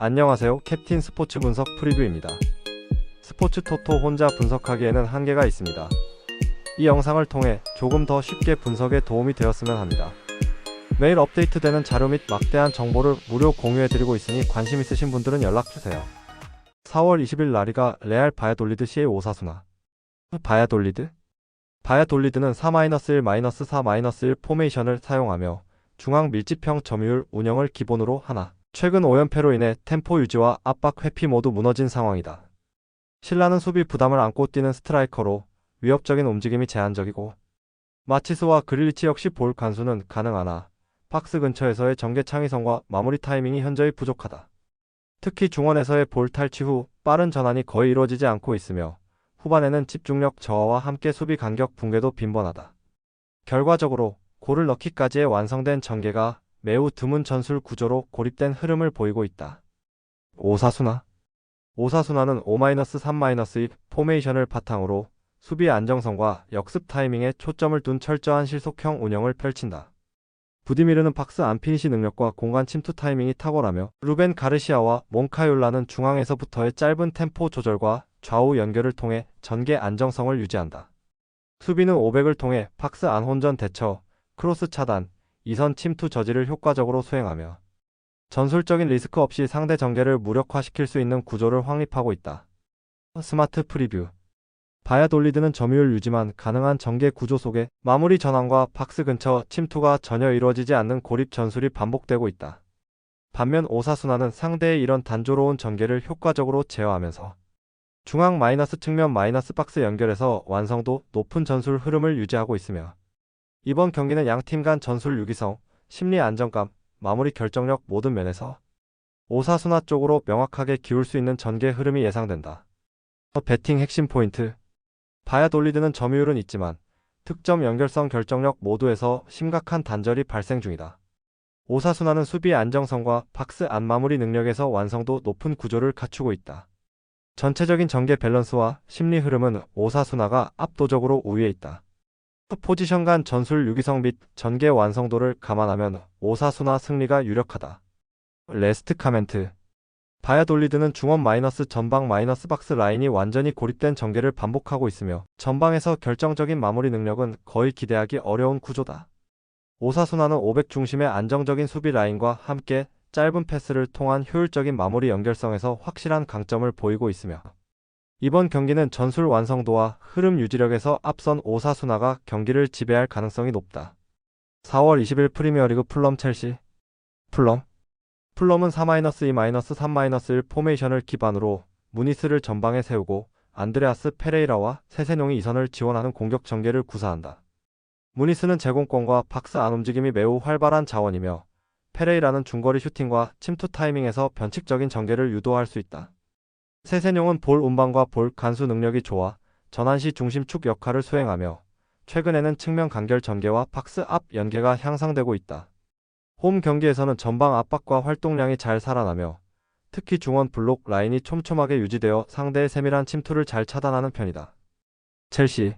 안녕하세요. 캡틴 스포츠 분석 프리뷰입니다. 스포츠 토토 혼자 분석하기에는 한계가 있습니다. 이 영상을 통해 조금 더 쉽게 분석에 도움이 되었으면 합니다. 매일 업데이트되는 자료 및 막대한 정보를 무료 공유해드리고 있으니 관심 있으신 분들은 연락주세요. 4월 20일 라리가 레알 바야돌리드 CA 오사수나. 바야돌리드? 바야돌리드는 4-1-4-1 포메이션을 사용하며 중앙 밀집형 점유율 운영을 기본으로 하나. 최근 5연패로 인해 템포 유지와 압박 회피 모두 무너진 상황이다. 실라는 수비 부담을 안고 뛰는 스트라이커로 위협적인 움직임이 제한적이고 마치스와 그릴리치 역시 볼 간수는 가능하나 박스 근처에서의 전개 창의성과 마무리 타이밍이 현저히 부족하다. 특히 중원에서의 볼 탈취 후 빠른 전환이 거의 이루어지지 않고 있으며 후반에는 집중력 저하와 함께 수비 간격 붕괴도 빈번하다. 결과적으로 골을 넣기까지의 완성된 전개가 매우 드문 전술 구조로 고립된 흐름을 보이고 있다. 오사수나? 오사수나는 5-3-2 포메이션을 바탕으로 수비의 안정성과 역습 타이밍에 초점을 둔 철저한 실속형 운영을 펼친다. 부디미르는 박스 안 피니시 능력과 공간 침투 타이밍이 탁월하며 루벤 가르시아와 몽카율라는 중앙에서부터의 짧은 템포 조절과 좌우 연결을 통해 전개 안정성을 유지한다. 수비는 500을 통해 박스 안 혼전 대처, 크로스 차단, 이선 침투 저지를 효과적으로 수행하며 전술적인 리스크 없이 상대 전개를 무력화시킬 수 있는 구조를 확립하고 있다. 스마트 프리뷰. 바야돌리드는 점유율 유지만 가능한 전개 구조 속에 마무리 전환과 박스 근처 침투가 전혀 이루어지지 않는 고립 전술이 반복되고 있다. 반면 오사수나는 상대의 이런 단조로운 전개를 효과적으로 제어하면서 중앙 마이너스 측면 마이너스 박스 연결에서 완성도 높은 전술 흐름을 유지하고 있으며 이번 경기는 양팀 간 전술 유기성, 심리 안정감, 마무리 결정력 모든 면에서 오사수나 쪽으로 명확하게 기울 수 있는 전개 흐름이 예상된다. 배팅 핵심 포인트. 바야돌리드는 점유율은 있지만 득점 연결성 결정력 모두에서 심각한 단절이 발생 중이다. 오사수나는 수비 안정성과 박스 안 마무리 능력에서 완성도 높은 구조를 갖추고 있다. 전체적인 전개 밸런스와 심리 흐름은 오사수나가 압도적으로 우위에 있다. 포지션 간 전술 유기성 및 전개 완성도를 감안하면 오사수나 승리가 유력하다. 레스트 카멘트. 바야돌리드는 중원 마이너스 전방 마이너스 박스 라인이 완전히 고립된 전개를 반복하고 있으며 전방에서 결정적인 마무리 능력은 거의 기대하기 어려운 구조다. 오사수나는 500 중심의 안정적인 수비 라인과 함께 짧은 패스를 통한 효율적인 마무리 연결성에서 확실한 강점을 보이고 있으며 이번 경기는 전술 완성도와 흐름 유지력에서 앞선 오사수나가 경기를 지배할 가능성이 높다. 4월 20일 프리미어리그 풀럼 첼시. 풀럼은 4-2-3-1 포메이션을 기반으로 무니스를 전방에 세우고 안드레아스 페레이라와 세세뇽이 이선을 지원하는 공격 전개를 구사한다. 무니스는 제공권과 박스 안 움직임이 매우 활발한 자원이며 페레이라는 중거리 슈팅과 침투 타이밍에서 변칙적인 전개를 유도할 수 있다. 세세뇽은 볼 운반과 볼 간수 능력이 좋아 전환시 중심축 역할을 수행하며 최근에는 측면 간결 전개와 박스 앞 연계가 향상되고 있다. 홈 경기에서는 전방 압박과 활동량이 잘 살아나며 특히 중원 블록 라인이 촘촘하게 유지되어 상대의 세밀한 침투를 잘 차단하는 편이다. 첼시는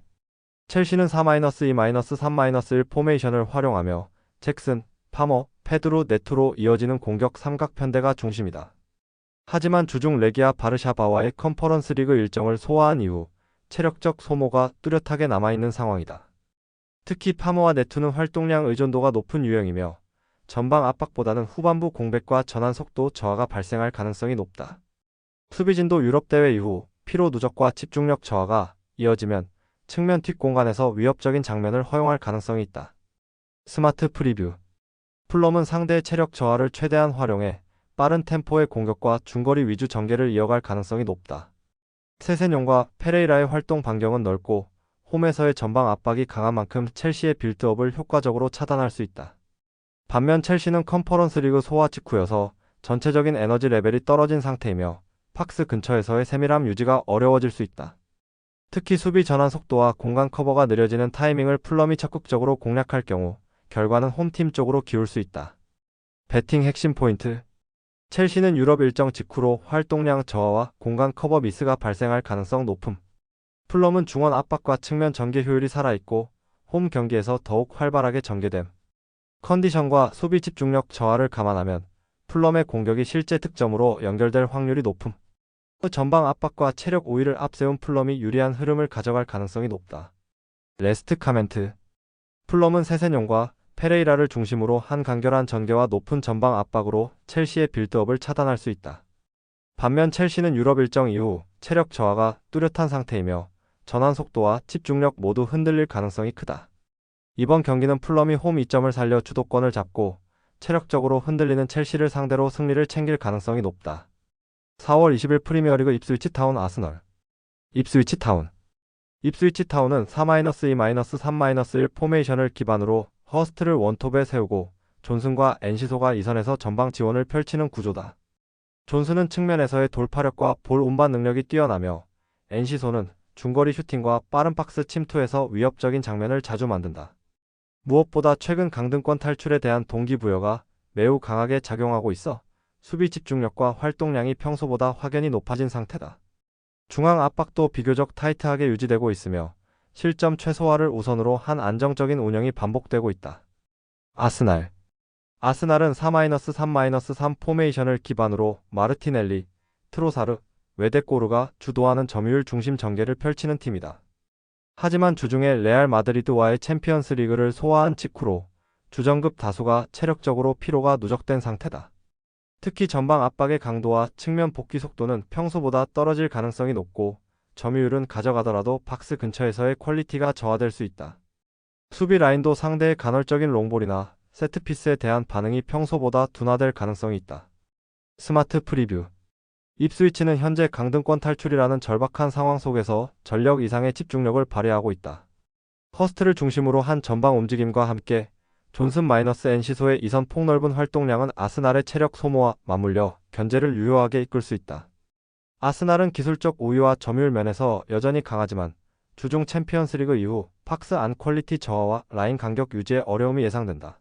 4-2-3-1 포메이션을 활용하며 잭슨, 파머, 페드로 네투로 이어지는 공격 삼각 편대가 중심이다. 하지만 주중 레기아 바르샤바와의 컨퍼런스 리그 일정을 소화한 이후 체력적 소모가 뚜렷하게 남아있는 상황이다. 특히 파머와 네투는 활동량 의존도가 높은 유형이며 전방 압박보다는 후반부 공백과 전환 속도 저하가 발생할 가능성이 높다. 수비진도 유럽 대회 이후 피로 누적과 집중력 저하가 이어지면 측면 뒷 공간에서 위협적인 장면을 허용할 가능성이 있다. 스마트 프리뷰. 풀럼은 상대의 체력 저하를 최대한 활용해 빠른 템포의 공격과 중거리 위주 전개를 이어갈 가능성이 높다. 세세뇽과 페레이라의 활동 반경은 넓고 홈에서의 전방 압박이 강한 만큼 첼시의 빌드업을 효과적으로 차단할 수 있다. 반면 첼시는 컨퍼런스 리그 소화 직후여서 전체적인 에너지 레벨이 떨어진 상태이며 박스 근처에서의 세밀함 유지가 어려워질 수 있다. 특히 수비 전환 속도와 공간 커버가 느려지는 타이밍을 풀럼이 적극적으로 공략할 경우 결과는 홈팀 쪽으로 기울 수 있다. 배팅 핵심 포인트. 첼시는 유럽 일정 직후로 활동량 저하와 공간 커버 미스가 발생할 가능성 높음. 풀럼은 중원 압박과 측면 전개 효율이 살아있고 홈 경기에서 더욱 활발하게 전개됨. 컨디션과 수비 집중력 저하를 감안하면 풀럼의 공격이 실제 득점으로 연결될 확률이 높음. 전방 압박과 체력 우위를 앞세운 풀럼이 유리한 흐름을 가져갈 가능성이 높다. 레스트 카멘트. 풀럼은 세세뇽과 페레이라를 중심으로 한 간결한 전개와 높은 전방 압박으로 첼시의 빌드업을 차단할 수 있다. 반면 첼시는 유럽 일정 이후 체력 저하가 뚜렷한 상태이며 전환 속도와 집중력 모두 흔들릴 가능성이 크다. 이번 경기는 풀럼이 홈 이점을 살려 주도권을 잡고 체력적으로 흔들리는 첼시를 상대로 승리를 챙길 가능성이 높다. 4월 20일 프리미어리그 입스위치 타운 아스널. 입스위치 타운. 입스위치 타운은 4-2-3-1 포메이션을 기반으로 허스트를 원톱에 세우고 존슨과 엔시소가 이선에서 전방 지원을 펼치는 구조다. 존슨은 측면에서의 돌파력과 볼 운반 능력이 뛰어나며 엔시소는 중거리 슈팅과 빠른 박스 침투에서 위협적인 장면을 자주 만든다. 무엇보다 최근 강등권 탈출에 대한 동기부여가 매우 강하게 작용하고 있어 수비 집중력과 활동량이 평소보다 확연히 높아진 상태다. 중앙 압박도 비교적 타이트하게 유지되고 있으며 실점 최소화를 우선으로 한 안정적인 운영이 반복되고 있다. 아스날. 아스날은 4-3-3 포메이션을 기반으로 마르티넬리, 트로사르, 웨데꼬르가 주도하는 점유율 중심 전개를 펼치는 팀이다. 하지만 주중에 레알 마드리드와의 챔피언스 리그를 소화한 직후로 주전급 다수가 체력적으로 피로가 누적된 상태다. 특히 전방 압박의 강도와 측면 복귀 속도는 평소보다 떨어질 가능성이 높고 점유율은 가져가더라도 박스 근처에서의 퀄리티가 저하될 수 있다. 수비 라인도 상대의 간헐적인 롱볼이나 세트피스에 대한 반응이 평소보다 둔화될 가능성이 있다. 스마트 프리뷰. 입스위치는 현재 강등권 탈출이라는 절박한 상황 속에서 전력 이상의 집중력을 발휘하고 있다. 허스트를 중심으로 한 전방 움직임과 함께 존슨 -엔시소의 이선 폭넓은 활동량은 아스날의 체력 소모와 맞물려 견제를 유효하게 이끌 수 있다. 아스날은 기술적 우위와 점유율 면에서 여전히 강하지만 주중 챔피언스리그 이후 박스 안 퀄리티 저하와 라인 간격 유지에 어려움이 예상된다.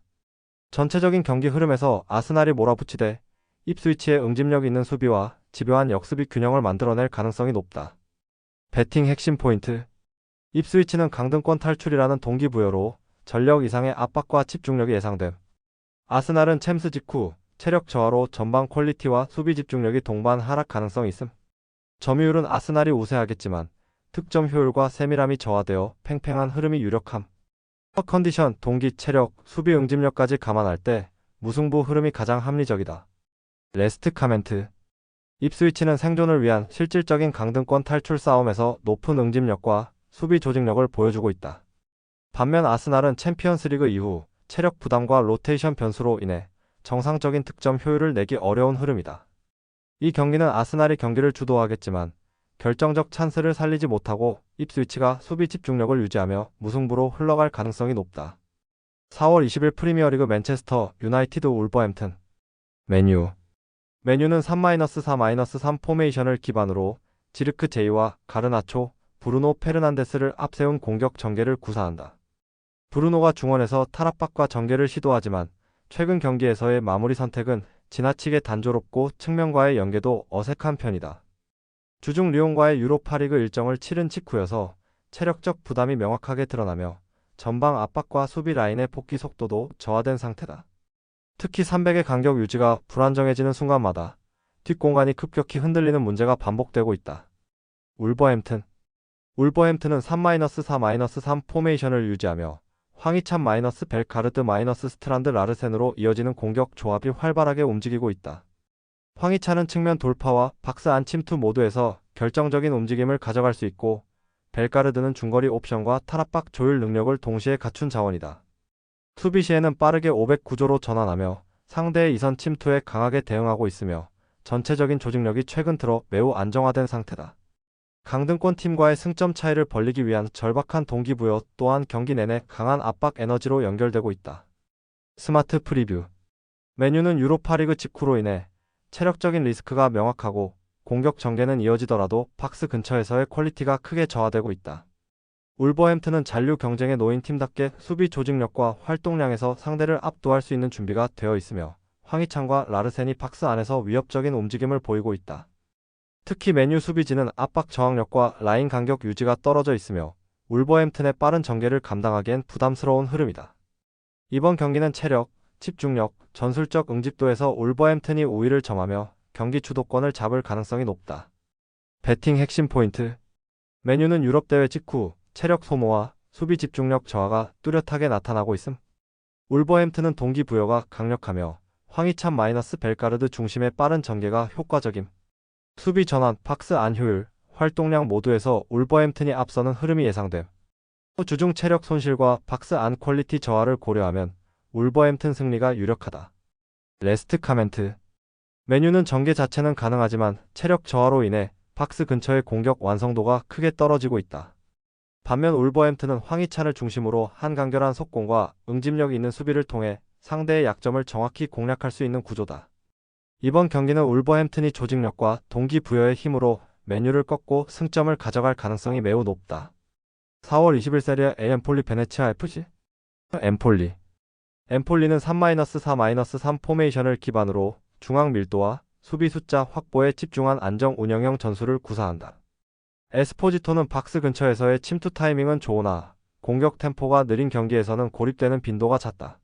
전체적인 경기 흐름에서 아스날이 몰아붙이되 입스위치의 응집력 있는 수비와 집요한 역습이 균형을 만들어낼 가능성이 높다. 배팅 핵심 포인트. 입스위치는 강등권 탈출이라는 동기부여로 전력 이상의 압박과 집중력이 예상됨. 아스날은 챔스 직후 체력 저하로 전방 퀄리티와 수비 집중력이 동반 하락 가능성이 있음. 점유율은 아스날이 우세하겠지만 득점 효율과 세밀함이 저하되어 팽팽한 흐름이 유력함. 컨디션, 동기, 체력, 수비 응집력까지 감안할 때 무승부 흐름이 가장 합리적이다. 레스트 카멘트. 입스위치는 생존을 위한 실질적인 강등권 탈출 싸움에서 높은 응집력과 수비 조직력을 보여주고 있다. 반면 아스날은 챔피언스리그 이후 체력 부담과 로테이션 변수로 인해 정상적인 득점 효율을 내기 어려운 흐름이다. 이 경기는 아스날이 경기를 주도하겠지만 결정적 찬스를 살리지 못하고 입스위치가 수비 집중력을 유지하며 무승부로 흘러갈 가능성이 높다. 4월 20일 프리미어리그 맨체스터 유나이티드 울버햄튼. 맨유는 3-4-3 포메이션을 기반으로 지르크 제이와 가르나초, 브루노 페르난데스를 앞세운 공격 전개를 구사한다. 브루노가 중원에서 탈압박과 전개를 시도하지만 최근 경기에서의 마무리 선택은 지나치게 단조롭고 측면과의 연계도 어색한 편이다. 주중 리옹과의 유로파리그 일정을 치른 직후여서 체력적 부담이 명확하게 드러나며 전방 압박과 수비 라인의 복귀 속도도 저하된 상태다. 특히 300의 간격 유지가 불안정해지는 순간마다 뒷공간이 급격히 흔들리는 문제가 반복되고 있다. 울버햄튼은 3-4-3 포메이션을 유지하며 황희찬 -벨카르드 -스트란드 라르센으로 이어지는 공격 조합이 활발하게 움직이고 있다. 황희찬은 측면 돌파와 박스 안 침투 모두에서 결정적인 움직임을 가져갈 수 있고 벨카르드는 중거리 옵션과 탈압박 조율 능력을 동시에 갖춘 자원이다. 수비 시에는 빠르게 500 구조로 전환하며 상대의 이선 침투에 강하게 대응하고 있으며 전체적인 조직력이 최근 들어 매우 안정화된 상태다. 강등권 팀과의 승점 차이를 벌리기 위한 절박한 동기부여 또한 경기 내내 강한 압박 에너지로 연결되고 있다. 스마트 프리뷰. 맨유는 유로파리그 직후로 인해 체력적인 리스크가 명확하고 공격 전개는 이어지더라도 박스 근처에서의 퀄리티가 크게 저하되고 있다. 울버햄튼은 잔류 경쟁에 놓인 팀답게 수비 조직력과 활동량에서 상대를 압도할 수 있는 준비가 되어 있으며 황희찬과 라르센이 박스 안에서 위협적인 움직임을 보이고 있다. 특히 맨유 수비진은 압박 저항력과 라인 간격 유지가 떨어져 있으며 울버햄튼의 빠른 전개를 감당하기엔 부담스러운 흐름이다. 이번 경기는 체력, 집중력, 전술적 응집도에서 울버햄튼이 우위를 점하며 경기 주도권을 잡을 가능성이 높다. 배팅 핵심 포인트. 맨유는 유럽 대회 직후 체력 소모와 수비 집중력 저하가 뚜렷하게 나타나고 있음. 울버햄튼은 동기부여가 강력하며 황희찬 벨가르드 중심의 빠른 전개가 효과적임. 수비 전환, 박스 안 효율, 활동량 모두에서 울버햄튼이 앞서는 흐름이 예상됨. 주중 체력 손실과 박스 안 퀄리티 저하를 고려하면 울버햄튼 승리가 유력하다. 레스트 카멘트. 맨유는 전개 자체는 가능하지만 체력 저하로 인해 박스 근처의 공격 완성도가 크게 떨어지고 있다. 반면 울버햄튼은 황희찬을 중심으로 한간결한 속공과 응집력 있는 수비를 통해 상대의 약점을 정확히 공략할 수 있는 구조다. 이번 경기는 울버햄튼이 조직력과 동기부여의 힘으로 맨유를 꺾고 승점을 가져갈 가능성이 매우 높다. 4월 20일 세리아 A 엠폴리 베네치아 FC. 엠폴리는 3-4-3 포메이션을 기반으로 중앙 밀도와 수비 숫자 확보에 집중한 안정 운영형 전술을 구사한다. 에스포지토는 박스 근처에서의 침투 타이밍은 좋으나 공격 템포가 느린 경기에서는 고립되는 빈도가 잦다.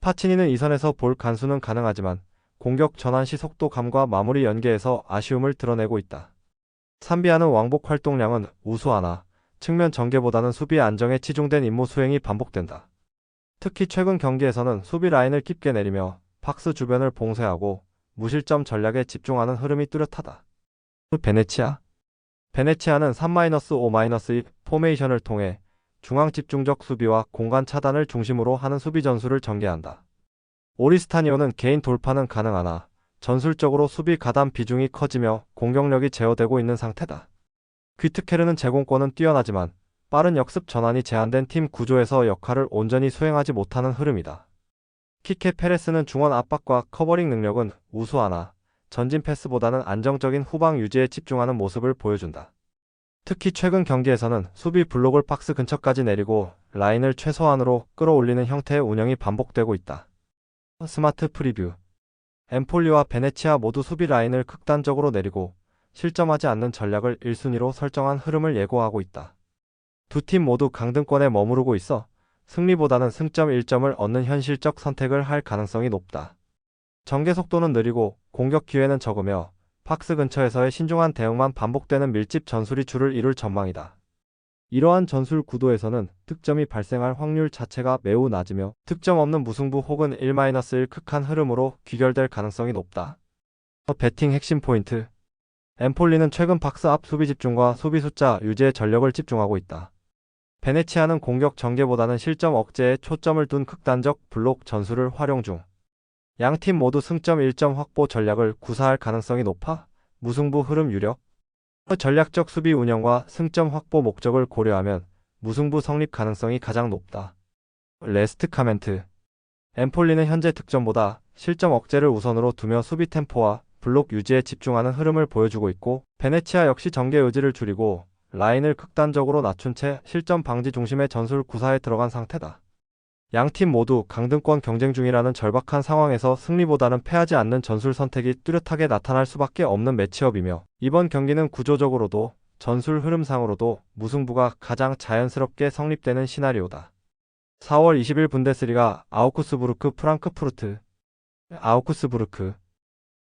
파치니는 이 선에서 볼 간수는 가능하지만 공격 전환 시 속도감과 마무리 연계에서 아쉬움을 드러내고 있다. 삼비아는 왕복 활동량은 우수하나 측면 전개보다는 수비 안정에 치중된 임무 수행이 반복된다. 특히 최근 경기에서는 수비 라인을 깊게 내리며 박스 주변을 봉쇄하고 무실점 전략에 집중하는 흐름이 뚜렷하다. 베네치아는 3-5-2 포메이션을 통해 중앙 집중적 수비와 공간 차단을 중심으로 하는 수비 전술을 전개한다. 오리스타니오는 개인 돌파는 가능하나 전술적으로 수비 가담 비중이 커지며 공격력이 제어되고 있는 상태다. 귀트케르는 제공권은 뛰어나지만 빠른 역습 전환이 제한된 팀 구조에서 역할을 온전히 수행하지 못하는 흐름이다. 키케 페레스는 중원 압박과 커버링 능력은 우수하나 전진 패스보다는 안정적인 후방 유지에 집중하는 모습을 보여준다. 특히 최근 경기에서는 수비 블록을 박스 근처까지 내리고 라인을 최소한으로 끌어올리는 형태의 운영이 반복되고 있다. 스마트 프리뷰. 엠폴리와 베네치아 모두 수비 라인을 극단적으로 내리고 실점하지 않는 전략을 1순위로 설정한 흐름을 예고하고 있다. 두 팀 모두 강등권에 머무르고 있어 승리보다는 승점 1점을 얻는 현실적 선택을 할 가능성이 높다. 전개 속도는 느리고 공격 기회는 적으며 박스 근처에서의 신중한 대응만 반복되는 밀집 전술이 주를 이룰 전망이다. 이러한 전술 구도에서는 득점이 발생할 확률 자체가 매우 낮으며 득점 없는 무승부 혹은 1-1 극한 흐름으로 귀결될 가능성이 높다. 배팅 핵심 포인트. 엠폴리는 최근 박스 앞 수비 집중과 수비 숫자 유지에 전력을 집중하고 있다. 베네치아는 공격 전개보다는 실점 억제에 초점을 둔 극단적 블록 전술을 활용 중. 양팀 모두 승점 1점 확보 전략을 구사할 가능성이 높아 무승부 흐름 유력. 전략적 수비 운영과 승점 확보 목적을 고려하면 무승부 성립 가능성이 가장 높다. 레스트 카멘트. 엠폴리는 현재 득점보다 실점 억제를 우선으로 두며 수비 템포와 블록 유지에 집중하는 흐름을 보여주고 있고, 베네치아 역시 전개 의지를 줄이고 라인을 극단적으로 낮춘 채 실점 방지 중심의 전술 구사에 들어간 상태다. 양팀 모두 강등권 경쟁 중이라는 절박한 상황에서 승리보다는 패하지 않는 전술 선택이 뚜렷하게 나타날 수밖에 없는 매치업이며, 이번 경기는 구조적으로도 전술 흐름상으로도 무승부가 가장 자연스럽게 성립되는 시나리오다. 4월 20일 분데스리가 아우크스부르크 프랑크푸르트.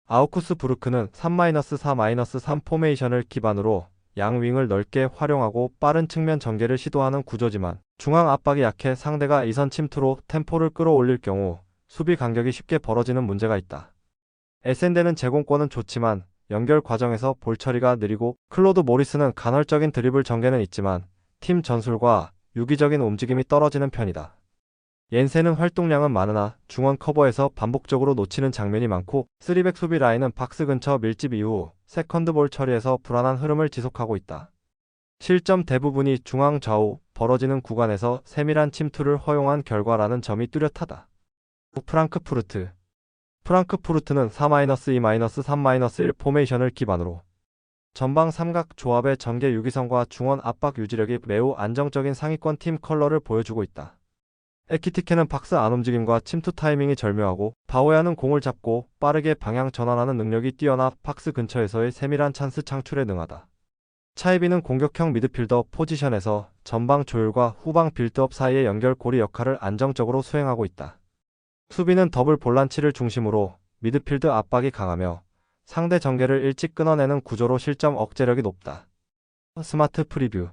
아우크스부르크는 3-4-3 포메이션을 기반으로 양윙을 넓게 활용하고 빠른 측면 전개를 시도하는 구조지만 중앙 압박이 약해 상대가 이선 침투로 템포를 끌어올릴 경우 수비 간격이 쉽게 벌어지는 문제가 있다. 에센데는 제공권은 좋지만 연결 과정에서 볼 처리가 느리고, 클로드 모리스는 간헐적인 드리블 전개는 있지만 팀 전술과 유기적인 움직임이 떨어지는 편이다. 옌센은 활동량은 많으나 중원 커버에서 반복적으로 놓치는 장면이 많고, 3백 수비 라인은 박스 근처 밀집 이후 세컨드볼 처리에서 불안한 흐름을 지속하고 있다. 실점 대부분이 중앙 좌우 벌어지는 구간에서 세밀한 침투를 허용한 결과라는 점이 뚜렷하다. 프랑크푸르트는 4-2-3-1 포메이션을 기반으로 전방 삼각 조합의 전개 유기성과 중원 압박 유지력이 매우 안정적인 상위권 팀 컬러를 보여주고 있다. 에키티케는 박스 안 움직임과 침투 타이밍이 절묘하고, 바오야는 공을 잡고 빠르게 방향 전환하는 능력이 뛰어나 박스 근처에서의 세밀한 찬스 창출에 능하다. 차이비는 공격형 미드필더 포지션에서 전방 조율과 후방 빌드업 사이의 연결고리 역할을 안정적으로 수행하고 있다. 수비는 더블 볼란치를 중심으로 미드필드 압박이 강하며 상대 전개를 일찍 끊어내는 구조로 실점 억제력이 높다. 스마트 프리뷰.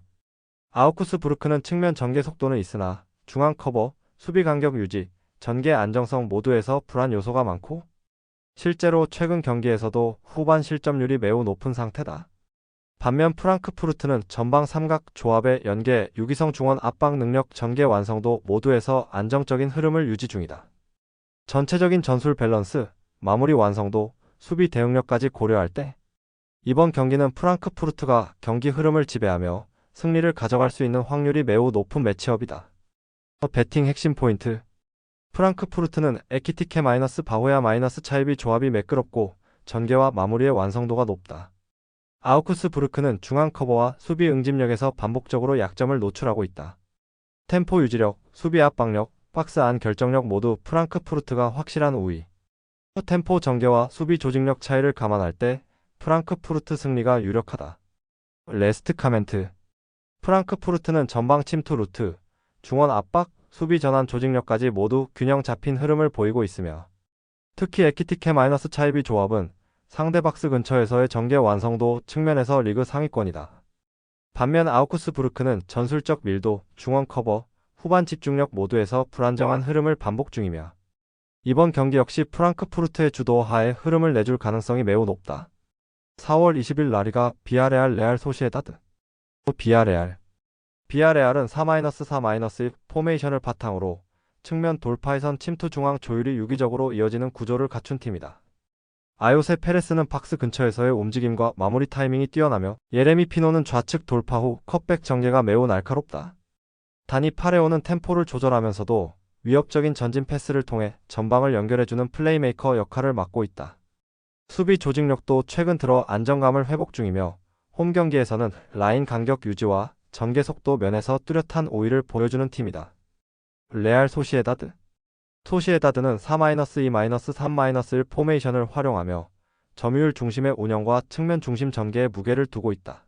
아우쿠스부르크는 측면 전개 속도는 있으나 중앙 커버, 수비 간격 유지, 전개 안정성 모두에서 불안 요소가 많고 실제로 최근 경기에서도 후반 실점률이 매우 높은 상태다. 반면 프랑크푸르트는 전방 삼각 조합의 연계, 유기성 중원 압박 능력, 전개 완성도 모두에서 안정적인 흐름을 유지 중이다. 전체적인 전술 밸런스, 마무리 완성도, 수비 대응력까지 고려할 때 이번 경기는 프랑크푸르트가 경기 흐름을 지배하며 승리를 가져갈 수 있는 확률이 매우 높은 매치업이다. 배팅 핵심 포인트. 프랑크푸르트는 에키티케 바호야 차이비 조합이 매끄럽고 전개와 마무리의 완성도가 높다. 아우쿠스부르크는 중앙 커버와 수비 응집력에서 반복적으로 약점을 노출하고 있다. 템포 유지력, 수비 압박력, 박스 안 결정력 모두 프랑크푸르트가 확실한 우위. 템포 전개와 수비 조직력 차이를 감안할 때 프랑크푸르트 승리가 유력하다. 레스트 카멘트. 프랑크푸르트는 전방 침투 루트, 중원 압박, 수비 전환 조직력까지 모두 균형 잡힌 흐름을 보이고 있으며 특히 에키티케 차이비 조합은 상대 박스 근처에서의 전개 완성도 측면에서 리그 상위권이다. 반면 아우쿠스부르크는 전술적 밀도, 중원 커버, 후반 집중력 모두에서 불안정한 흐름을 반복 중이며 이번 경기 역시 프랑크푸르트의 주도 하에 흐름을 내줄 가능성이 매우 높다. 4월 20일 라리가 비아레알 레알 소시에다드. 비아레알은 4-4-1 포메이션을 바탕으로 측면 돌파에선 침투 중앙 조율이 유기적으로 이어지는 구조를 갖춘 팀이다. 아요세 페레스는 박스 근처에서의 움직임과 마무리 타이밍이 뛰어나며 예레미 피노는 좌측 돌파 후 컷백 전개가 매우 날카롭다. 다니 파레오는 템포를 조절하면서도 위협적인 전진 패스를 통해 전방을 연결해주는 플레이메이커 역할을 맡고 있다. 수비 조직력도 최근 들어 안정감을 회복 중이며 홈 경기에서는 라인 간격 유지와 전개 속도 면에서 뚜렷한 우위를 보여주는 팀이다. 레알 소시에다드. 소시에다드는 4-2-3-1 포메이션을 활용하며 점유율 중심의 운영과 측면 중심 전개에 무게를 두고 있다.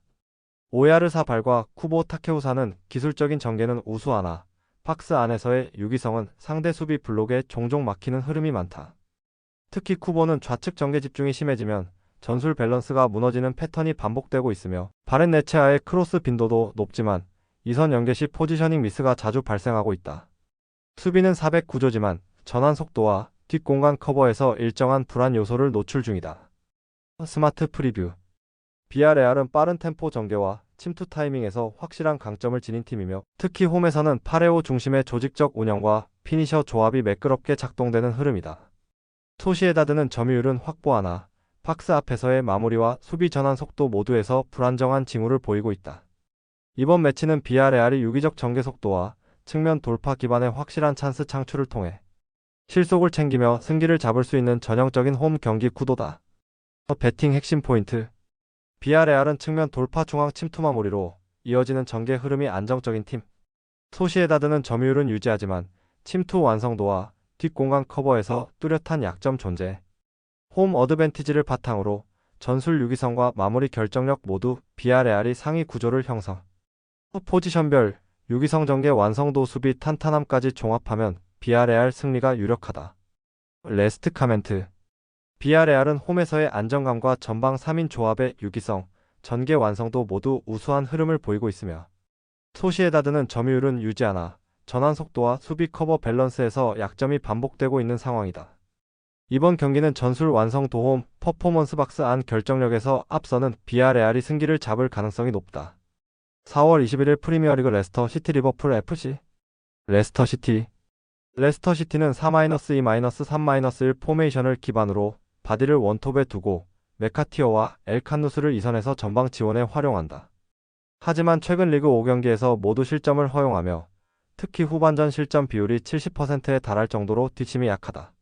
오야르사발과 쿠보 타케우사는 기술적인 전개는 우수하나 박스 안에서의 유기성은 상대 수비 블록에 종종 막히는 흐름이 많다. 특히 쿠보는 좌측 전개 집중이 심해지면 전술 밸런스가 무너지는 패턴이 반복되고 있으며 바렌네체아의 크로스 빈도도 높지만 이선 연계 시 포지셔닝 미스가 자주 발생하고 있다. 수비는 400 구조지만 전환 속도와 뒷공간 커버에서 일정한 불안 요소를 노출 중이다. 스마트 프리뷰. 비아레알은 빠른 템포 전개와 침투 타이밍에서 확실한 강점을 지닌 팀이며 특히 홈에서는 파레오 중심의 조직적 운영과 피니셔 조합이 매끄럽게 작동되는 흐름이다. 소시에다드는 점유율은 확보하나 박스 앞에서의 마무리와 수비 전환 속도 모두에서 불안정한 징후를 보이고 있다. 이번 매치는 비아레알이 유기적 전개 속도와 측면 돌파 기반의 확실한 찬스 창출을 통해 실속을 챙기며 승기를 잡을 수 있는 전형적인 홈 경기 구도다. 배팅 핵심 포인트. 비아레알은 측면 돌파 중앙 침투 마무리로 이어지는 전개 흐름이 안정적인 팀. 소시에다드는 점유율은 유지하지만 침투 완성도와 뒷공간 커버에서 뚜렷한 약점 존재. 홈 어드밴티지를 바탕으로 전술 유기성과 마무리 결정력 모두 비아레알이 상위 구조를 형성. 포지션별 유기성 전개 완성도 수비 탄탄함까지 종합하면 비아레알 승리가 유력하다. 레스트 카멘트. 비아레알은 홈에서의 안정감과 전방 3인 조합의 유기성, 전개 완성도 모두 우수한 흐름을 보이고 있으며 소시에다드는 점유율은 유지하나 전환 속도와 수비 커버 밸런스에서 약점이 반복되고 있는 상황이다. 이번 경기는 전술 완성 도홈 퍼포먼스 박스 안 결정력에서 앞서는 비아레알이 승기를 잡을 가능성이 높다. 4월 21일 프리미어리그 레스터 시티 리버풀 FC. 레스터 시티는 4-2-3-1 포메이션을 기반으로 바디를 원톱에 두고 메카티어와 엘칸누스를 이선해서 전방 지원에 활용한다. 하지만 최근 리그 5경기에서 모두 실점을 허용하며 특히 후반전 실점 비율이 70%에 달할 정도로 뒷심이 약하다.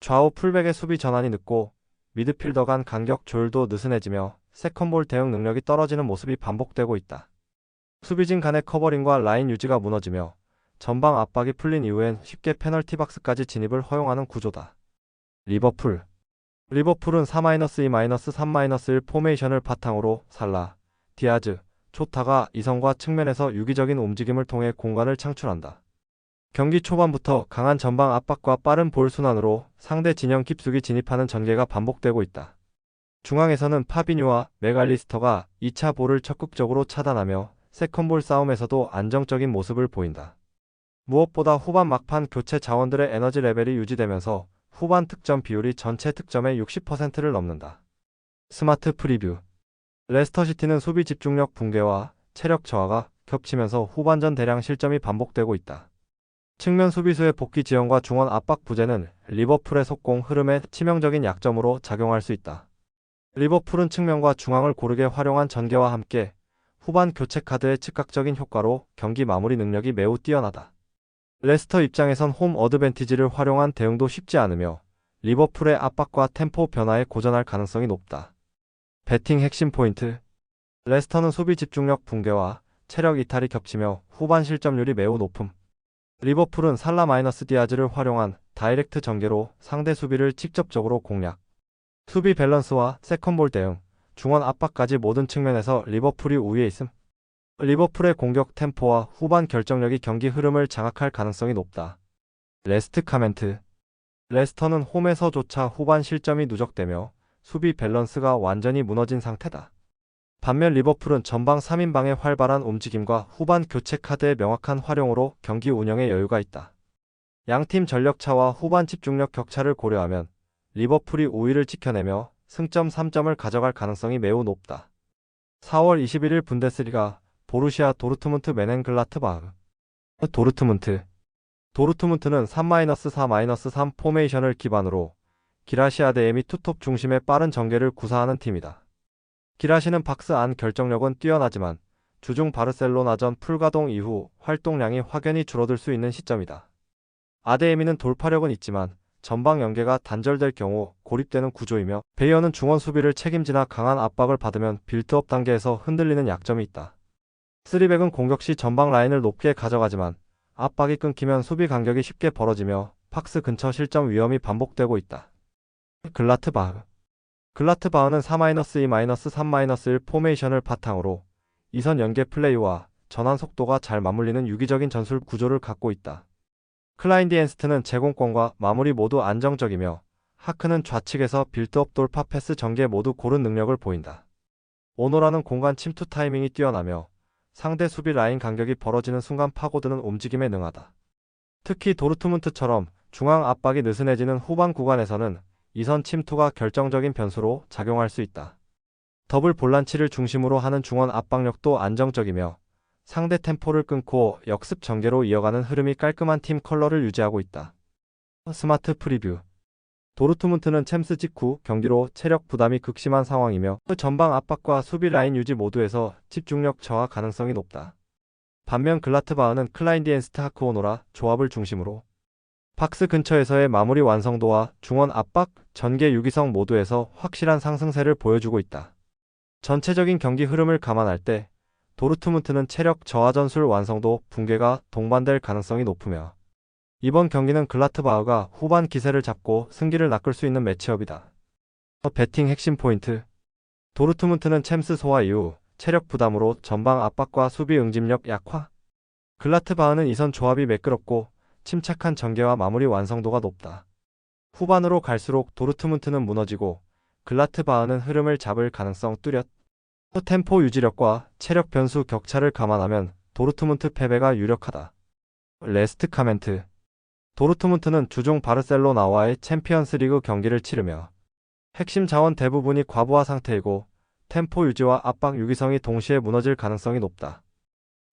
좌우 풀백의 수비 전환이 늦고 미드필더 간 간격 조율도 느슨해지며 세컨볼 대응 능력이 떨어지는 모습이 반복되고 있다. 수비진 간의 커버링과 라인 유지가 무너지며 전방 압박이 풀린 이후엔 쉽게 페널티 박스까지 진입을 허용하는 구조다. 리버풀은 4-2-3-1 포메이션을 바탕으로 살라, 디아즈, 조타가 이선과 측면에서 유기적인 움직임을 통해 공간을 창출한다. 경기 초반부터 강한 전방 압박과 빠른 볼 순환으로 상대 진영 깊숙이 진입하는 전개가 반복되고 있다. 중앙에서는 파비뉴와 맥알리스터가 2차 볼을 적극적으로 차단하며 세컨볼 싸움에서도 안정적인 모습을 보인다. 무엇보다 후반 막판 교체 자원들의 에너지 레벨이 유지되면서 후반 득점 비율이 전체 득점의 60%를 넘는다. 스마트 프리뷰. 레스터시티는 수비 집중력 붕괴와 체력 저하가 겹치면서 후반전 대량 실점이 반복되고 있다. 측면 수비수의 복귀 지연과 중원 압박 부재는 리버풀의 속공 흐름에 치명적인 약점으로 작용할 수 있다. 리버풀은 측면과 중앙을 고르게 활용한 전개와 함께 후반 교체 카드의 즉각적인 효과로 경기 마무리 능력이 매우 뛰어나다. 레스터 입장에선 홈 어드밴티지를 활용한 대응도 쉽지 않으며 리버풀의 압박과 템포 변화에 고전할 가능성이 높다. 배팅 핵심 포인트. 레스터는 수비 집중력 붕괴와 체력 이탈이 겹치며 후반 실점률이 매우 높음. 리버풀은 살라 마이너스 디아즈를 활용한 다이렉트 전개로 상대 수비를 직접적으로 공략. 수비 밸런스와 세컨볼 대응, 중원 압박까지 모든 측면에서 리버풀이 우위에 있음. 리버풀의 공격 템포와 후반 결정력이 경기 흐름을 장악할 가능성이 높다. 레스트 카멘트. 레스터는 홈에서조차 후반 실점이 누적되며 수비 밸런스가 완전히 무너진 상태다. 반면 리버풀은 전방 3인방의 활발한 움직임과 후반 교체 카드의 명확한 활용으로 경기 운영에 여유가 있다. 양팀 전력 차와 후반 집중력 격차를 고려하면 리버풀이 우위를 지켜내며 승점 3점을 가져갈 가능성이 매우 높다. 4월 21일 분데스리가 보루시아 도르트문트 메넨글라트바흐. 도르트문트는 3-4-3 포메이션을 기반으로 기라시아 대 에미 투톱 중심의 빠른 전개를 구사하는 팀이다. 기라시는 박스 안 결정력은 뛰어나지만 주중 바르셀로나전 풀가동 이후 활동량이 확연히 줄어들 수 있는 시점이다. 아데에미는 돌파력은 있지만 전방 연계가 단절될 경우 고립되는 구조이며 베이어는 중원 수비를 책임지나 강한 압박을 받으면 빌드업 단계에서 흔들리는 약점이 있다. 3백은 공격 시 전방 라인을 높게 가져가지만 압박이 끊기면 수비 간격이 쉽게 벌어지며 박스 근처 실점 위험이 반복되고 있다. 글라트바흐는 4-2-3-1 포메이션을 바탕으로 이선 연계 플레이와 전환 속도가 잘 맞물리는 유기적인 전술 구조를 갖고 있다. 클라인디엔스트는 제공권과 마무리 모두 안정적이며 하크는 좌측에서 빌드업 돌파 패스 전개 모두 고른 능력을 보인다. 오노라는 공간 침투 타이밍이 뛰어나며 상대 수비 라인 간격이 벌어지는 순간 파고드는 움직임에 능하다. 특히 도르트문트처럼 중앙 압박이 느슨해지는 후반 구간에서는 이선 침투가 결정적인 변수로 작용할 수 있다. 더블 볼란치를 중심으로 하는 중원 압박력도 안정적이며 상대 템포를 끊고 역습 전개로 이어가는 흐름이 깔끔한 팀 컬러를 유지하고 있다. 스마트 프리뷰. 도르트문트는 챔스 직후 경기로 체력 부담이 극심한 상황이며 전방 압박과 수비 라인 유지 모두에서 집중력 저하 가능성이 높다. 반면 글라트바흐는 클라인디엔스트 하크오노라 조합을 중심으로 박스 근처에서의 마무리 완성도와 중원 압박, 전개 유기성 모두에서 확실한 상승세를 보여주고 있다. 전체적인 경기 흐름을 감안할 때 도르트문트는 체력 저하 전술 완성도 붕괴가 동반될 가능성이 높으며 이번 경기는 글라트바흐가 후반 기세를 잡고 승기를 낚을 수 있는 매치업이다. 배팅 핵심 포인트. 도르트문트는 챔스 소화 이후 체력 부담으로 전방 압박과 수비 응집력 약화. 글라트바흐는 이선 조합이 매끄럽고 침착한 전개와 마무리 완성도가 높다. 후반으로 갈수록 도르트문트는 무너지고 글라트바흐는 흐름을 잡을 가능성 뚜렷. 템포 유지력과 체력 변수 격차를 감안하면 도르트문트 패배가 유력하다. 레스트 카멘트. 도르트문트는 주중 바르셀로나와의 챔피언스리그 경기를 치르며 핵심 자원 대부분이 과부하 상태이고 템포 유지와 압박 유기성이 동시에 무너질 가능성이 높다.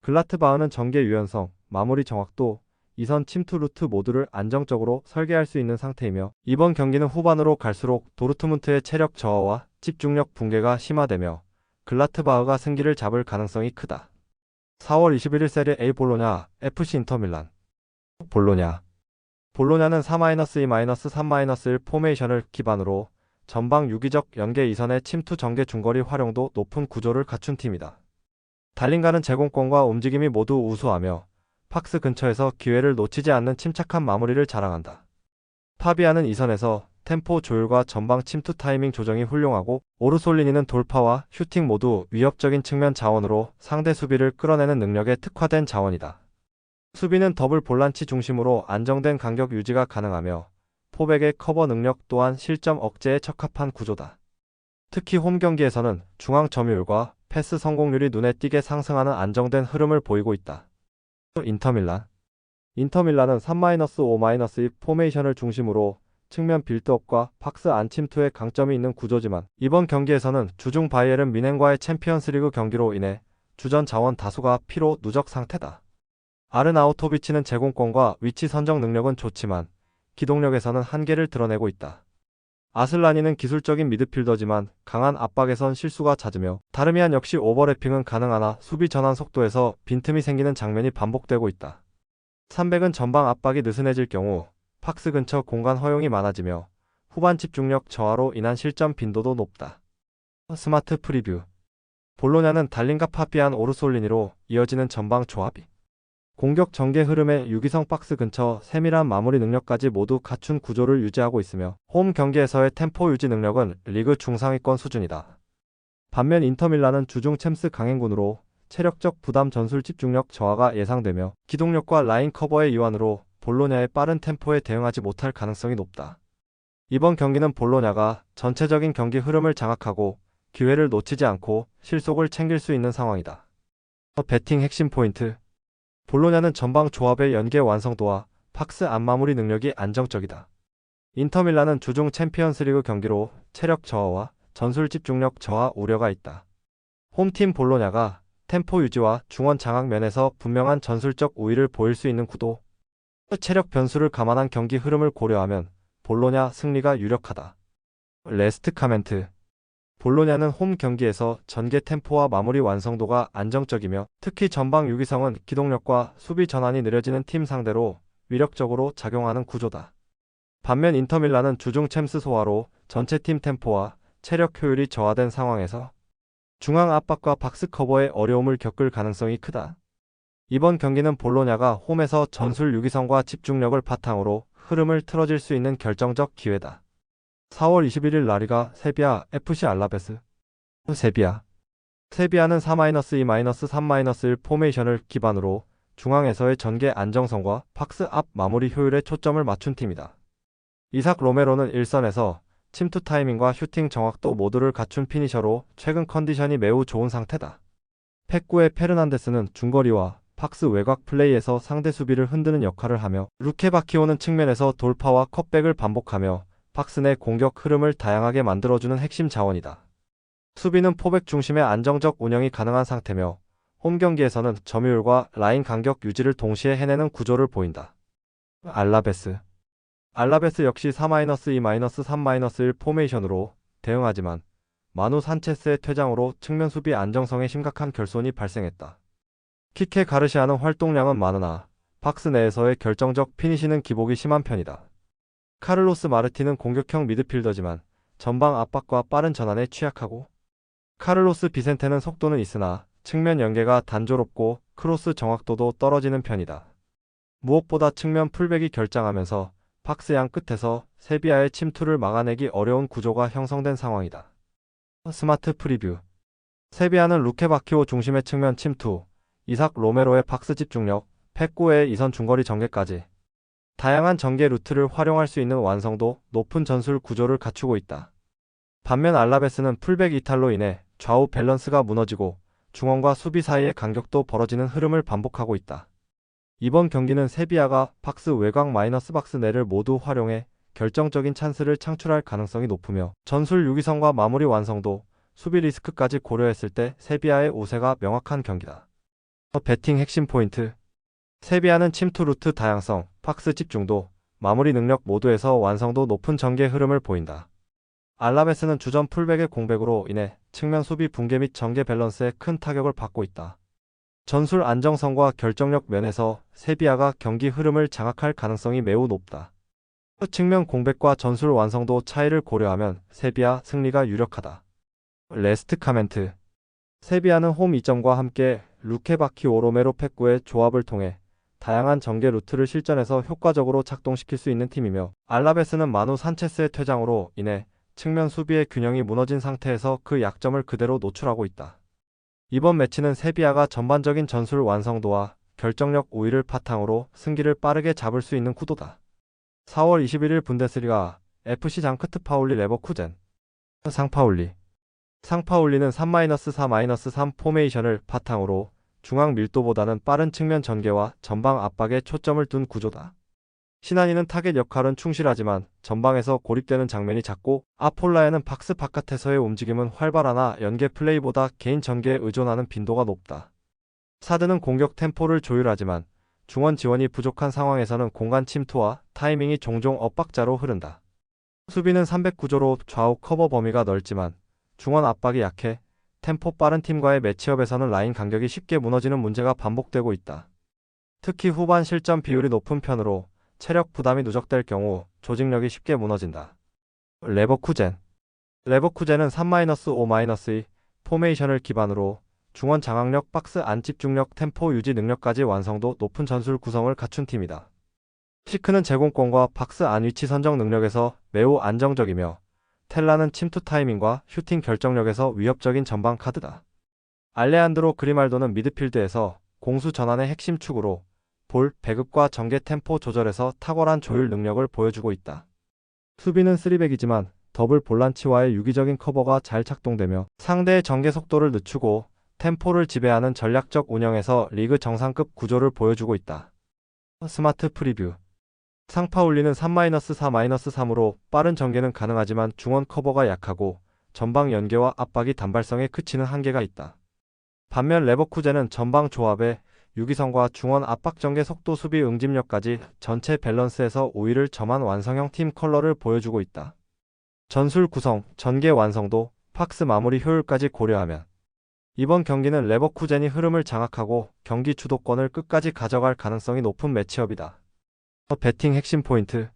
글라트바흐는 전개 유연성, 마무리 정확도, 이선 침투 루트 모두를 안정적으로 설계할 수 있는 상태이며 이번 경기는 후반으로 갈수록 도르트문트의 체력 저하와 집중력 붕괴가 심화되며 글라트바흐가 승기를 잡을 가능성이 크다. 4월 21일 세리에 A 볼로냐, FC 인터밀란. 볼로냐는 4-2-3-1 포메이션을 기반으로 전방 유기적 연계 이선의 침투 전개 중거리 활용도 높은 구조를 갖춘 팀이다. 달린가는 제공권과 움직임이 모두 우수하며 박스 근처에서 기회를 놓치지 않는 침착한 마무리를 자랑한다. 파비아는 이선에서 템포 조율과 전방 침투 타이밍 조정이 훌륭하고 오르솔리니는 돌파와 슈팅 모두 위협적인 측면 자원으로 상대 수비를 끌어내는 능력에 특화된 자원이다. 수비는 더블 볼란치 중심으로 안정된 간격 유지가 가능하며 포백의 커버 능력 또한 실점 억제에 적합한 구조다. 특히 홈 경기에서는 중앙 점유율과 패스 성공률이 눈에 띄게 상승하는 안정된 흐름을 보이고 있다. 인터밀란 인터밀란은 3-5-2 포메이션을 중심으로 측면 빌드업과 박스 안침투에 강점이 있는 구조지만 이번 경기에서는 주중 바이에른 뮌헨과의 챔피언스리그 경기로 인해 주전 자원 다수가 피로 누적 상태다. 아르나우토비치는 제공권과 위치 선정 능력은 좋지만 기동력에서는 한계를 드러내고 있다. 아슬라니는 기술적인 미드필더지만 강한 압박에선 실수가 잦으며 다르미안 역시 오버래핑은 가능하나 수비 전환 속도에서 빈틈이 생기는 장면이 반복되고 있다. 300은 전방 압박이 느슨해질 경우 박스 근처 공간 허용이 많아지며 후반 집중력 저하로 인한 실점 빈도도 높다. 스마트 프리뷰 볼로냐는 달린과 파비안 오르솔리니로 이어지는 전방 조합이 공격 전개 흐름에 유기성 박스 근처 세밀한 마무리 능력까지 모두 갖춘 구조를 유지하고 있으며 홈 경기에서의 템포 유지 능력은 리그 중상위권 수준이다. 반면 인터밀란은 주중 챔스 강행군으로 체력적 부담 전술 집중력 저하가 예상되며 기동력과 라인 커버의 이완으로 볼로냐의 빠른 템포에 대응하지 못할 가능성이 높다. 이번 경기는 볼로냐가 전체적인 경기 흐름을 장악하고 기회를 놓치지 않고 실속을 챙길 수 있는 상황이다. 배팅 핵심 포인트 볼로냐는 전방 조합의 연계 완성도와 박스 안 마무리 능력이 안정적이다. 인터밀란은 주중 챔피언스리그 경기로 체력 저하와 전술 집중력 저하 우려가 있다. 홈팀 볼로냐가 템포 유지와 중원 장악 면에서 분명한 전술적 우위를 보일 수 있는 구도, 체력 변수를 감안한 경기 흐름을 고려하면 볼로냐 승리가 유력하다. 레스트 카멘트 볼로냐는 홈 경기에서 전개 템포와 마무리 완성도가 안정적이며 특히 전방 유기성은 기동력과 수비 전환이 느려지는 팀 상대로 위력적으로 작용하는 구조다. 반면 인터밀란은 주중 챔스 소화로 전체 팀 템포와 체력 효율이 저하된 상황에서 중앙 압박과 박스 커버에 어려움을 겪을 가능성이 크다. 이번 경기는 볼로냐가 홈에서 전술 유기성과 집중력을 바탕으로 흐름을 틀어질 수 있는 결정적 기회다. 4월 21일 라리가 세비야 FC 알라베스 세비야는 4-2-3-1 포메이션을 기반으로 중앙에서의 전개 안정성과 박스 앞 마무리 효율에 초점을 맞춘 팀이다. 이삭 로메로는 일선에서 침투 타이밍과 슈팅 정확도 모두를 갖춘 피니셔로 최근 컨디션이 매우 좋은 상태다. 팩구의 페르난데스는 중거리와 박스 외곽 플레이에서 상대 수비를 흔드는 역할을 하며 루케 바키오는 측면에서 돌파와 컷백을 반복하며 박스 내 공격 흐름을 다양하게 만들어주는 핵심 자원이다. 수비는 포백 중심의 안정적 운영이 가능한 상태며 홈 경기에서는 점유율과 라인 간격 유지를 동시에 해내는 구조를 보인다. 알라베스 역시 4-2-3-1 포메이션으로 대응하지만 마누 산체스의 퇴장으로 측면 수비 안정성에 심각한 결손이 발생했다. 키케 가르시아는 활동량은 많으나 박스 내에서의 결정적 피니시는 기복이 심한 편이다. 카를로스 마르틴은 공격형 미드필더지만 전방 압박과 빠른 전환에 취약하고 카를로스 비센테는 속도는 있으나 측면 연계가 단조롭고 크로스 정확도도 떨어지는 편이다. 무엇보다 측면 풀백이 결장하면서 박스 양 끝에서 세비야의 침투를 막아내기 어려운 구조가 형성된 상황이다. 스마트 프리뷰 세비야는 루케 바키오 중심의 측면 침투, 이삭 로메로의 박스 집중력, 팩구의 이선 중거리 전개까지 다양한 전개 루트를 활용할 수 있는 완성도 높은 전술 구조를 갖추고 있다. 반면 알라베스는 풀백 이탈로 인해 좌우 밸런스가 무너지고 중원과 수비 사이의 간격도 벌어지는 흐름을 반복하고 있다. 이번 경기는 세비야가 박스 외곽 마이너스 박스 내를 모두 활용해 결정적인 찬스를 창출할 가능성이 높으며 전술 유기성과 마무리 완성도, 수비 리스크까지 고려했을 때 세비야의 우세가 명확한 경기다. 배팅 핵심 포인트 세비야는 침투 루트 다양성, 박스 집중도, 마무리 능력 모두에서 완성도 높은 전개 흐름을 보인다. 알라베스는 주전 풀백의 공백으로 인해 측면 수비 붕괴 및 전개 밸런스에 큰 타격을 받고 있다. 전술 안정성과 결정력 면에서 세비야가 경기 흐름을 장악할 가능성이 매우 높다. 측면 공백과 전술 완성도 차이를 고려하면 세비야 승리가 유력하다. 레스트 카멘트 세비야는 홈 이점과 함께 루케 바키오 로메로 팩구의 조합을 통해 다양한 전개 루트를 실전에서 효과적으로 작동시킬 수 있는 팀이며 알라베스는 마누 산체스의 퇴장으로 인해 측면 수비의 균형이 무너진 상태에서 그 약점을 그대로 노출하고 있다. 이번 매치는 세비야가 전반적인 전술 완성도와 결정력 우위를 바탕으로 승기를 빠르게 잡을 수 있는 구도다. 4월 21일 분데스리가 FC 장크트 파울리 레버쿠젠 상파울리 상파울리는 3-4-3 포메이션을 바탕으로 중앙 밀도보다는 빠른 측면 전개와 전방 압박에 초점을 둔 구조다. 시나니는 타겟 역할은 충실하지만 전방에서 고립되는 장면이 잦고 아폴라에는 박스 바깥에서의 움직임은 활발하나 연계 플레이보다 개인 전개에 의존하는 빈도가 높다. 사드는 공격 템포를 조율하지만 중원 지원이 부족한 상황에서는 공간 침투와 타이밍이 종종 엇박자로 흐른다. 수비는 300구조로 좌우 커버 범위가 넓지만 중원 압박이 약해 템포 빠른 팀과의 매치업에서는 라인 간격이 쉽게 무너지는 문제가 반복되고 있다. 특히 후반 실점 비율이 높은 편으로 체력 부담이 누적될 경우 조직력이 쉽게 무너진다. 레버쿠젠은 3-5-2 포메이션을 기반으로 중원 장악력, 박스 안 집중력, 템포 유지 능력까지 완성도 높은 전술 구성을 갖춘 팀이다. 시크는 제공권과 박스 안 위치 선정 능력에서 매우 안정적이며 텔라는 침투 타이밍과 슈팅 결정력에서 위협적인 전방 카드다. 알레한드로 그리말도는 미드필드에서 공수 전환의 핵심 축으로 볼, 배급과 전개 템포 조절에서 탁월한 조율 능력을 보여주고 있다. 수비는 3백이지만 더블 볼란치와의 유기적인 커버가 잘 작동되며 상대의 전개 속도를 늦추고 템포를 지배하는 전략적 운영에서 리그 정상급 구조를 보여주고 있다. 스마트 프리뷰 상파울리는 3-4-3으로 빠른 전개는 가능하지만 중원 커버가 약하고 전방 연계와 압박이 단발성에 그치는 한계가 있다. 반면 레버쿠젠은 전방 조합에 유기성과 중원 압박 전개 속도 수비 응집력까지 전체 밸런스에서 우위를 점한 완성형 팀 컬러를 보여주고 있다. 전술 구성, 전개 완성도, 박스 마무리 효율까지 고려하면 이번 경기는 레버쿠젠이 흐름을 장악하고 경기 주도권을 끝까지 가져갈 가능성이 높은 매치업이다. 배팅 핵심 포인트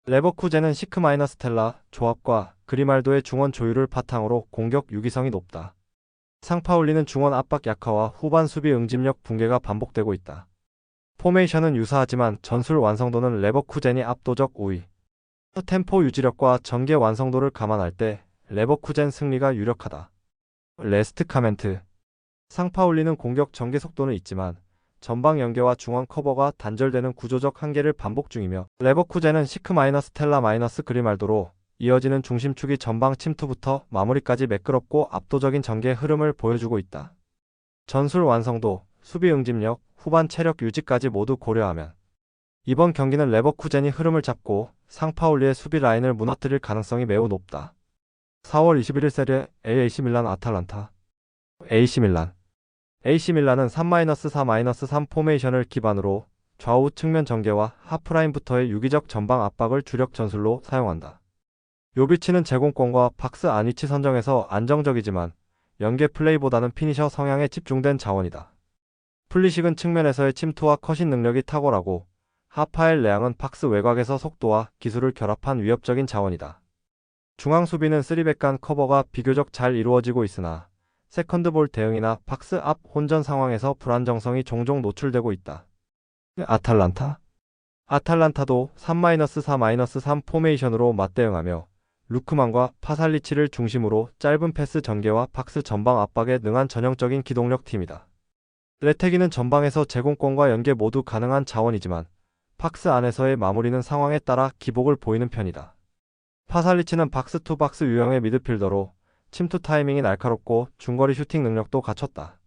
레버쿠젠은 시크-스텔라 조합과 그리말도의 중원 조율을 바탕으로 공격 유기성이 높다. 상파울리는 중원 압박 약화와 후반 수비 응집력 붕괴가 반복되고 있다. 포메이션은 유사하지만 전술 완성도는 레버쿠젠이 압도적 우위. 템포 유지력과 전개 완성도를 감안할 때 레버쿠젠 승리가 유력하다. 레스트 카멘트 상파울리는 공격 전개 속도는 있지만 전방 연계와 중원 커버가 단절되는 구조적 한계를 반복 중이며 레버쿠젠은 시크-스텔라- 그리말도로 이어지는 중심축이 전방 침투부터 마무리까지 매끄럽고 압도적인 전개 흐름을 보여주고 있다. 전술 완성도, 수비 응집력, 후반 체력 유지까지 모두 고려하면 이번 경기는 레버쿠젠이 흐름을 잡고 상파울리의 수비 라인을 무너뜨릴 가능성이 매우 높다. 4월 21일 세리에 A AC 밀란 아탈란타 AC밀란은 3-4-3 포메이션을 기반으로 좌우 측면 전개와 하프라인부터의 유기적 전방 압박을 주력 전술로 사용한다. 요비치는 제공권과 박스 안 위치 선정에서 안정적이지만 연계 플레이보다는 피니셔 성향에 집중된 자원이다. 플리식은 측면에서의 침투와 컷인 능력이 탁월하고 하파엘 레앙은 박스 외곽에서 속도와 기술을 결합한 위협적인 자원이다. 중앙 수비는 3백 간 커버가 비교적 잘 이루어지고 있으나 세컨드볼 대응이나 박스 앞 혼전 상황에서 불안정성이 종종 노출되고 있다. 아탈란타도 3-4-3 포메이션으로 맞대응하며 루크만과 파살리치를 중심으로 짧은 패스 전개와 박스 전방 압박에 능한 전형적인 기동력 팀이다. 레테기는 전방에서 제공권과 연계 모두 가능한 자원이지만 박스 안에서의 마무리는 상황에 따라 기복을 보이는 편이다. 파살리치는 박스 투 박스 유형의 미드필더로 침투 타이밍이 날카롭고 중거리 슈팅 능력도 갖췄다.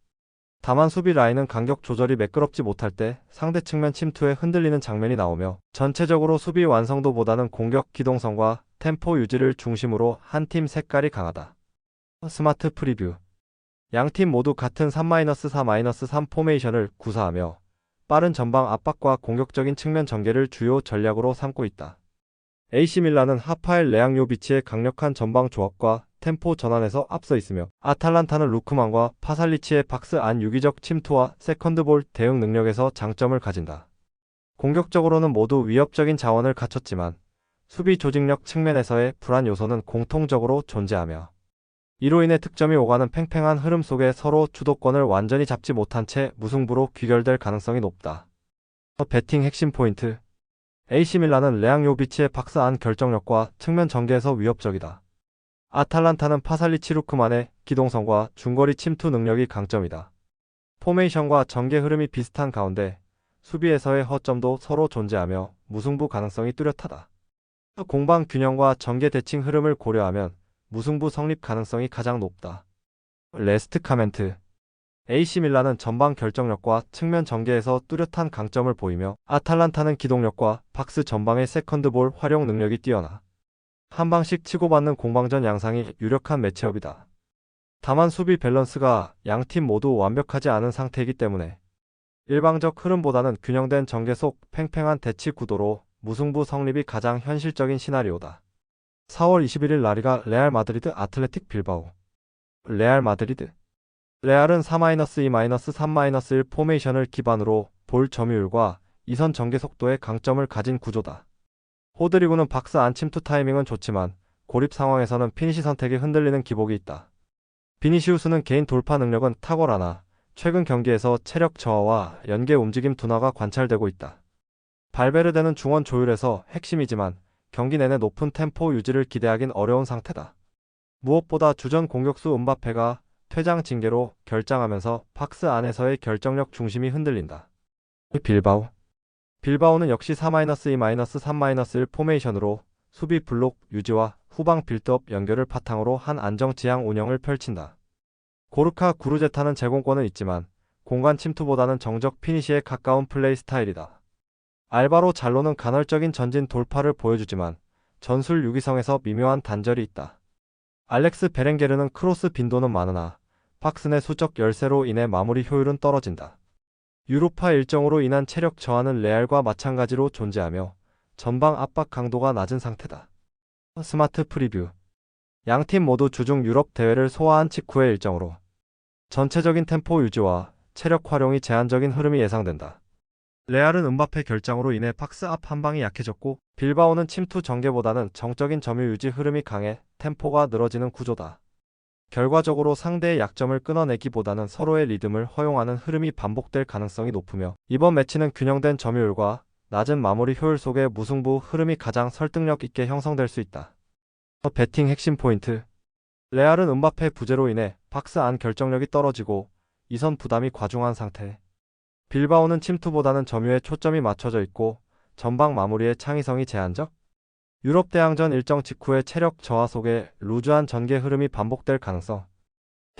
다만 수비 라인은 간격 조절이 매끄럽지 못할 때 상대 측면 침투에 흔들리는 장면이 나오며 전체적으로 수비 완성도보다는 공격 기동성과 템포 유지를 중심으로 한 팀 색깔이 강하다. 스마트 프리뷰 양팀 모두 같은 3-4-3 포메이션을 구사하며 빠른 전방 압박과 공격적인 측면 전개를 주요 전략으로 삼고 있다. AC밀란은 하파엘 레앙 요비치의 강력한 전방 조합과 템포 전환에서 앞서 있으며 아탈란타는 루크만과 파살리치의 박스 안 유기적 침투와 세컨드볼 대응 능력에서 장점을 가진다. 공격적으로는 모두 위협적인 자원을 갖췄지만 수비 조직력 측면에서의 불안 요소는 공통적으로 존재하며 이로 인해 득점이 오가는 팽팽한 흐름 속에 서로 주도권을 완전히 잡지 못한 채 무승부로 귀결될 가능성이 높다. 배팅 핵심 포인트 AC밀란은 레앙 요비치의 박스 안 결정력과 측면 전개에서 위협적이다. 아탈란타는 파살리치 루크만의 기동성과 중거리 침투 능력이 강점이다. 포메이션과 전개 흐름이 비슷한 가운데 수비에서의 허점도 서로 존재하며 무승부 가능성이 뚜렷하다. 공방 균형과 전개 대칭 흐름을 고려하면 무승부 성립 가능성이 가장 높다. 레스트 카멘트. AC 밀란은 전방 결정력과 측면 전개에서 뚜렷한 강점을 보이며 아탈란타는 기동력과 박스 전방의 세컨드볼 활용 능력이 뛰어나 한 방씩 치고받는 공방전 양상이 유력한 매치업이다. 다만 수비 밸런스가 양팀 모두 완벽하지 않은 상태이기 때문에 일방적 흐름보다는 균형된 전개 속 팽팽한 대치 구도로 무승부 성립이 가장 현실적인 시나리오다. 4월 21일 라리가 레알 마드리드 아틀레틱 빌바오. 레알 마드리드. 레알은 4-2-3-1 포메이션을 기반으로 볼 점유율과 이선 전개 속도의 강점을 가진 구조다. 호드리구는 박스 안 침투 타이밍은 좋지만 고립 상황에서는 피니시 선택이 흔들리는 기복이 있다. 비니시우스는 개인 돌파 능력은 탁월하나 최근 경기에서 체력 저하와 연계 움직임 둔화가 관찰되고 있다. 발베르데는 중원 조율에서 핵심이지만 경기 내내 높은 템포 유지를 기대하긴 어려운 상태다. 무엇보다 주전 공격수 음바페가 퇴장 징계로 결장하면서 박스 안에서의 결정력 중심이 흔들린다. 빌바오. 빌바오는 역시 4-2-3-1 포메이션으로 수비 블록 유지와 후방 빌드업 연결을 바탕으로 한 안정지향 운영을 펼친다. 고르카 구르제타는 제공권은 있지만 공간 침투보다는 정적 피니시에 가까운 플레이 스타일이다. 알바로 잘로는 간헐적인 전진 돌파를 보여주지만 전술 유기성에서 미묘한 단절이 있다. 알렉스 베렌게르는 크로스 빈도는 많으나 박스 내 수적 열세로 인해 마무리 효율은 떨어진다. 유로파 일정으로 인한 체력 저하는 레알과 마찬가지로 존재하며 전방 압박 강도가 낮은 상태다. 스마트 프리뷰. 양팀 모두 주중 유럽 대회를 소화한 직후의 일정으로 전체적인 템포 유지와 체력 활용이 제한적인 흐름이 예상된다. 레알은 음바페 결장으로 인해 박스 앞 한방이 약해졌고 빌바오는 침투 전개보다는 정적인 점유 유지 흐름이 강해 템포가 늘어지는 구조다. 결과적으로 상대의 약점을 끊어내기보다는 서로의 리듬을 허용하는 흐름이 반복될 가능성이 높으며 이번 매치는 균형된 점유율과 낮은 마무리 효율 속의 무승부 흐름이 가장 설득력 있게 형성될 수 있다. 배팅 핵심 포인트. 레알은 음바페 부재로 인해 박스 안 결정력이 떨어지고 이선 부담이 과중한 상태. 빌바오는 침투보다는 점유에 초점이 맞춰져 있고 전방 마무리의 창의성이 제한적. 유럽 대항전 일정 직후의 체력 저하 속에 루즈한 전개 흐름이 반복될 가능성.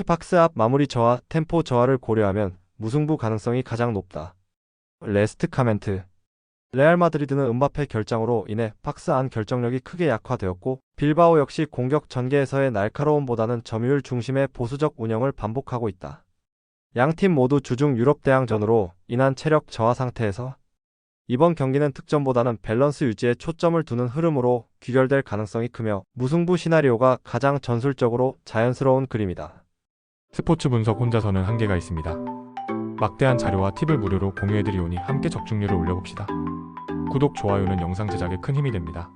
박스 앞 마무리 저하, 템포 저하를 고려하면 무승부 가능성이 가장 높다. 레스트 카멘트. 레알 마드리드는 음바페 결장으로 인해 박스 안 결정력이 크게 약화되었고 빌바오 역시 공격 전개에서의 날카로움보다는 점유율 중심의 보수적 운영을 반복하고 있다. 양팀 모두 주중 유럽 대항전으로 인한 체력 저하 상태에서 이번 경기는 득점보다는 밸런스 유지에 초점을 두는 흐름으로 귀결될 가능성이 크며 무승부 시나리오가 가장 전술적으로 자연스러운 그림이다. 스포츠 분석 혼자서는 한계가 있습니다. 막대한 자료와 팁을 무료로 공유해드리오니 함께 적중률을 올려봅시다. 구독, 좋아요는 영상 제작에 큰 힘이 됩니다.